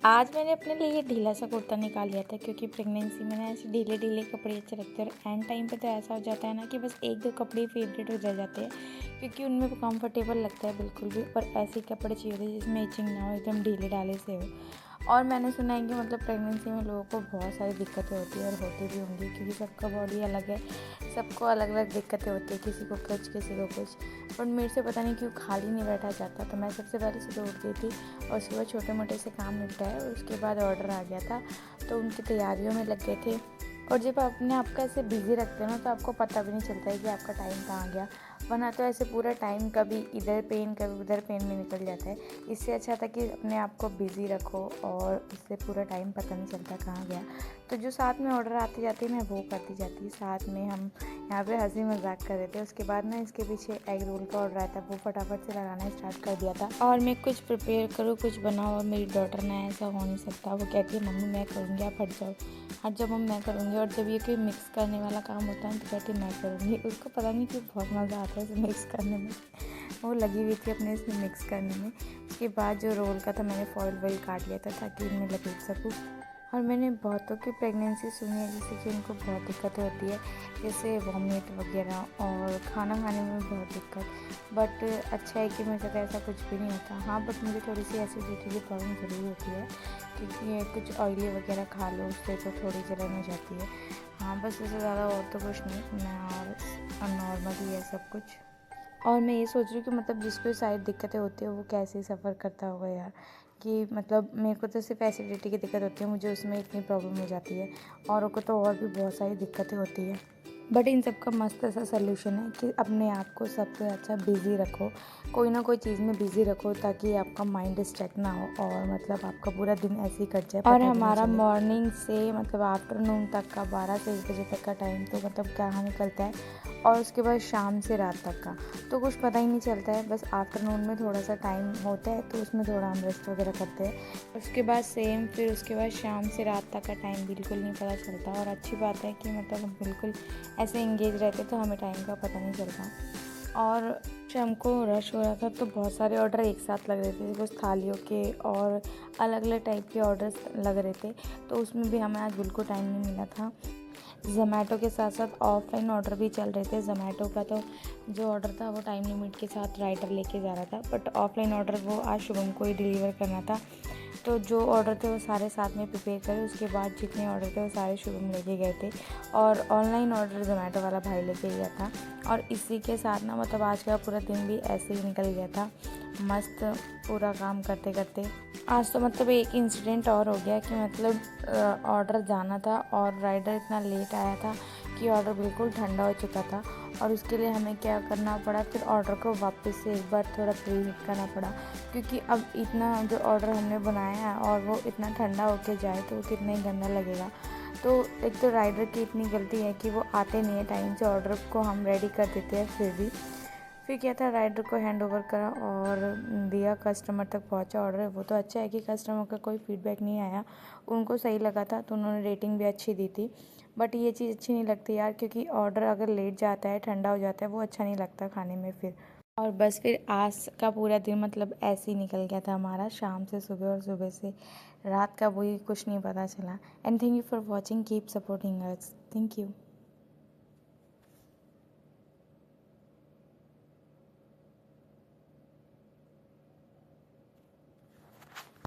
आज मैंने अपने लिए ये ढीला सा कुर्ता निकाल लिया था क्योंकि प्रेगनेंसी में ना ऐसे ढीले ढीले कपड़े अच्छे लगते हैं और एंड टाइम पे तो ऐसा हो जाता है ना कि बस एक दो कपड़े फेवरेट हो जाते हैं क्योंकि उनमें कंफर्टेबल लगता है बिल्कुल भी। और ऐसे कपड़े चाहिए होते हैं जिसमें इचिंग ना हो, एकदम ढीले ढाले से हो। और मैंने सुना है कि मतलब प्रेगनेंसी में लोगों को बहुत सारी दिक्कतें होती है और होती भी होंगी क्योंकि सबका बॉडी अलग है, सबको अलग अलग दिक्कतें होती है, किसी को कुछ किसी को कुछ। पर मेरे से पता नहीं क्यों खाली नहीं बैठा जाता। तो मैं सबसे पहले सुबह उठ गई थी और उसके बाद छोटे मोटे से काम निपटाए और उसके बाद ऑर्डर आ गया था तो उनकी तैयारियों में लग गए थे। और जब अपने आप को ऐसे बिज़ी रखते हो ना तो आपको पता भी नहीं चलता है कि आपका टाइम कहाँ गया, वरना तो ऐसे पूरा टाइम कभी इधर पेन कभी उधर पेन में निकल जाता है। इससे अच्छा था कि अपने आप को बिज़ी रखो और उससे पूरा टाइम पता नहीं चलता कहाँ गया। तो जो साथ में ऑर्डर आते जाते मैं वो करती जाती, साथ में हम यहाँ पे हंसी मजाक कर रहे थे। उसके बाद ना इसके पीछे एग रोल का ऑर्डर आया था, वो फटाफट से लगाना स्टार्ट कर दिया था। और मैं कुछ प्रिपेयर करूँ कुछ बनाऊँ और मेरी डॉटर ना ऐसा हो नहीं सकता, वो कहती है मम्मी मैं करूँगी, आप हट जाओ हट जाओ मम्मी मैं करूँगी। और जब ये कोई मिक्स करने वाला काम होता है तो कहती है मैं करूँगी। उसको पता नहीं क्यों बहुत मज़ा आता है इसे मिक्स करने में, वो लगी हुई थी अपने इसमें मिक्स करने में। उसके बाद जो रोल का था मैंने फॉइल वॉइल काट लिया था ताकि इनमें लपेट सकूँ। और मैंने बहुतों की प्रेगनेंसी सुनी है जैसे कि उनको बहुत दिक्कतें होती है, जैसे वॉमिट वगैरह और खाना खाने में बहुत दिक्कत। बट अच्छा है कि मेरे साथ ऐसा कुछ भी नहीं होता। हाँ बट मुझे थोड़ी सी एसिडिटी की प्रॉब्लम ज़रूर होती है क्योंकि ये कुछ ऑयली वगैरह खा लो उससे तो थोड़ी जलन हो जाती है। हाँ बस इससे ज़्यादा और तो कुछ नहीं, मैं और नॉर्मल ही है सब कुछ। और मैं ये सोच रही हूँ कि मतलब जिसको सारी दिक्कतें होती है वो कैसे सफ़र करता होगा यार। कि मतलब मेरे को तो सिर्फ एसिडिटी की दिक्कत होती है, मुझे उसमें इतनी प्रॉब्लम हो जाती है, औरों को तो और भी बहुत सारी दिक्कतें होती है। बट इन सब का मस्त ऐसा सल्यूशन है कि अपने आप को सबसे अच्छा बिज़ी रखो, कोई ना कोई चीज़ में बिज़ी रखो ताकि आपका माइंड डिस्ट्रैक्ट ना हो और मतलब आपका पूरा दिन ऐसे ही कट जाए। और हमारा मॉर्निंग से मतलब आफ्टरनून तक का 12 से 1 बजे तक का टाइम तो मतलब कहाँ निकलता है, और उसके बाद शाम से रात तक का तो कुछ पता ही नहीं चलता है। बस आफ्टरनून में थोड़ा सा टाइम होता है तो उसमें थोड़ा हम रेस्ट वगैरह करते हैं, उसके बाद सेम फिर उसके बाद शाम से रात तक का टाइम बिल्कुल नहीं पता चलता। और अच्छी बात है कि मतलब हम बिल्कुल ऐसे इंगेज रहते तो हमें टाइम का पता नहीं चलता। और शाम को रश हो रहा था तो बहुत सारे ऑर्डर एक साथ लग रहे थे, कुछ थालियों के और अलग अलग टाइप के ऑर्डर्स लग रहे थे, तो उसमें भी हमें आज बिल्कुल टाइम नहीं मिला था। ज़ोमैटो के साथ साथ ऑफलाइन ऑर्डर भी चल रहे थे। ज़ोमैटो का तो जो ऑर्डर था वो टाइम लिमिट के साथ राइडर लेके जा रहा था, बट ऑफलाइन ऑर्डर वो आज शुभम को ही डिलीवर करना था। तो जो ऑर्डर थे वो सारे साथ में प्रिपेयर करे, उसके बाद जितने ऑर्डर थे वो सारे शुभम लेके गए थे और ऑनलाइन ऑर्डर ज़ोमैटो वाला भाई लेके गया था। और इसी के साथ ना मतलब आज का पूरा दिन भी ऐसे ही निकल गया था, मस्त पूरा काम करते करते। आज तो मतलब एक इंसिडेंट और हो गया कि मतलब ऑर्डर जाना था और राइडर इतना लेट आया था कि ऑर्डर बिल्कुल ठंडा हो चुका था। और उसके लिए हमें क्या करना पड़ा, फिर ऑर्डर को वापस से एक बार थोड़ा प्री हीट करना पड़ा क्योंकि अब इतना जो ऑर्डर हमने बनाया है और वो इतना ठंडा होके जाए तो कितना ही गंदा लगेगा। तो एक तो राइडर की इतनी गलती है कि वो आते नहीं है टाइम से, ऑर्डर को हम रेडी कर देते हैं फिर क्या था, राइडर को हैंड ओवर करा और दिया, कस्टमर तक पहुंचा ऑर्डर। वो तो अच्छा है कि कस्टमर का कोई फीडबैक नहीं आया, उनको सही लगा था तो उन्होंने रेटिंग भी अच्छी दी थी। बट ये चीज़ अच्छी नहीं लगती यार क्योंकि ऑर्डर अगर लेट जाता है ठंडा हो जाता है वो अच्छा नहीं लगता खाने में फिर। और बस फिर आज का पूरा दिन मतलब ऐसे ही निकल गया था हमारा, शाम से सुबह और सुबह से रात का वही कुछ नहीं पता चला। And thank you for watching, keep supporting us, thank you.